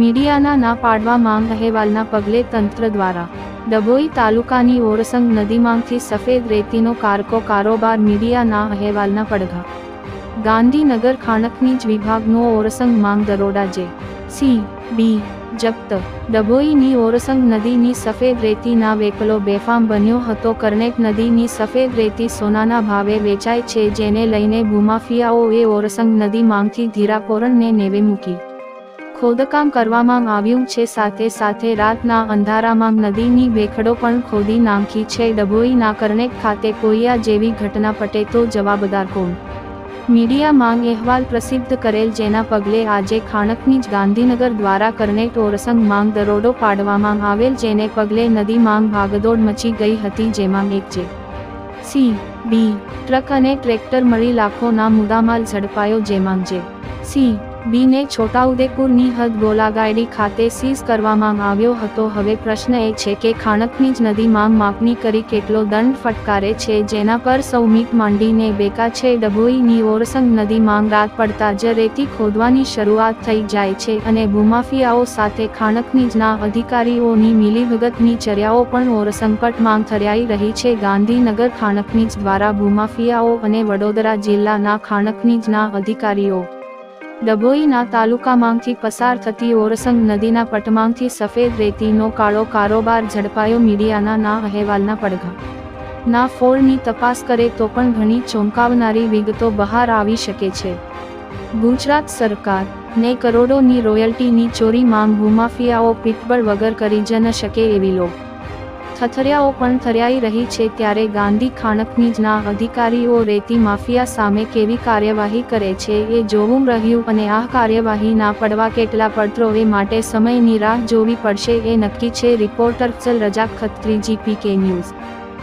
મીડિયાના ના પાડવા માંગ અહેવાલના પગલે તંત્ર દ્વારા ડભોઈ તાલુકાની ઓરસંગ નદીમાંથી સફેદ રેતીનો કારોબાર મીડિયાના અહેવાલના પડઘા ગાંધીનગર ખાણખનીજ વિભાગનો ઓરસંગ માંગ દરોડા જે.સી.બી. જપ્ત ડભોઈની ઓરસંગ નદીની સફેદ રેતીના વેપલો બેફામ બન્યો હતો. કરણેક નદીની સફેદ રેતી સોનાના ભાવે વેચાય છે, જેને લઈને ભૂમાફિયાઓએ ઓરસંગ નદીમાંથી ધીરાકોરણને નેવે મૂકી ખોદકામ કરવામાં આવ્યું છે. સાથે સાથે રાતના અંધારામાં નદીની ભેખડો પણ ખોદી નાખી છે. ડભોઈના કરણેક ખાતે કોઈયા જેવી ઘટના પટે તો જવાબદાર કોણ? મીડિયા માંગ અહેવાલ પ્રસિદ્ધ કરેલ, જેના પગલે આજે ખાણખનીજ ગાંધીનગર દ્વારા કરણેક ઓરસંગ માંગ દરોડો પાડવામાં આવેલ, જેને પગલે નદી માંગ ભાગદોડ મચી ગઈ હતી, જેમાં એક જે.સી.બી. ટ્રક અને ટ્રેક્ટર મળી લાખોના મુદ્દામાલ ઝડપાયો, જેમાં જે.સી.બી.ને છોટાઉદેપુરની હદ ગોલાગાડી ખાતે સીઝ કરવામાં આવ્યો હતો. હવે પ્રશ્ન એ છે કે ખાણખનીજ નદી માંગ માપણી કરી કેટલો દંડ ફટકારે છે, જેના પર સૌ મીટ માંડીને બેકા છે. ડભોઈની ઓરસંગ નદી માંગ રાત પડતા જ રેતી ખોદવાની શરૂઆત થઈ જાય છે અને ભૂમાફિયાઓ સાથે ખાણખનીજના અધિકારીઓની મિલીભગતની ચર્યાઓ પણ ઓરસંગ પટ માંગ થરાઈ રહી છે. ગાંધીનગર ખાણખનીજ દ્વારા ભૂમાફિયાઓ અને વડોદરા જિલ્લાના ખાણખનીજના અધિકારીઓ ડભોઈના તાલુકામાંથી પસાર થતી ઓરસંગ નદીના પટમાંથી સફેદ રેતીનો કારોબાર ઝડપાયો. મીડિયાના ના અહેવાલના પડઘા ના ફોડની તપાસ કરે તો પણ ઘણી ચોંકાવનારી વિગતો બહાર આવી શકે છે. ગુજરાત સરકાર ને કરોડોની રોયલ્ટીની ચોરી માંગ ભૂમાફિયાઓ પીઠબળ વગર કરી જ ન શકે એવી થથરિયાઓ પણ થરાઈ રહી છે. ત્યારે ગાંધી ખાણખનીજના અધિકારીઓ રેતી માફિયા સામે કેવી કાર્યવાહી કરે છે એ જોવું રહ્યું અને આ કાર્યવાહી ના પડવા કેટલા પડતરો એ માટે સમયની રાહ જોવી પડશે એ નક્કી છે. રિપોર્ટર અફઝલ રજા ખત્રી, GPK ન્યૂઝ.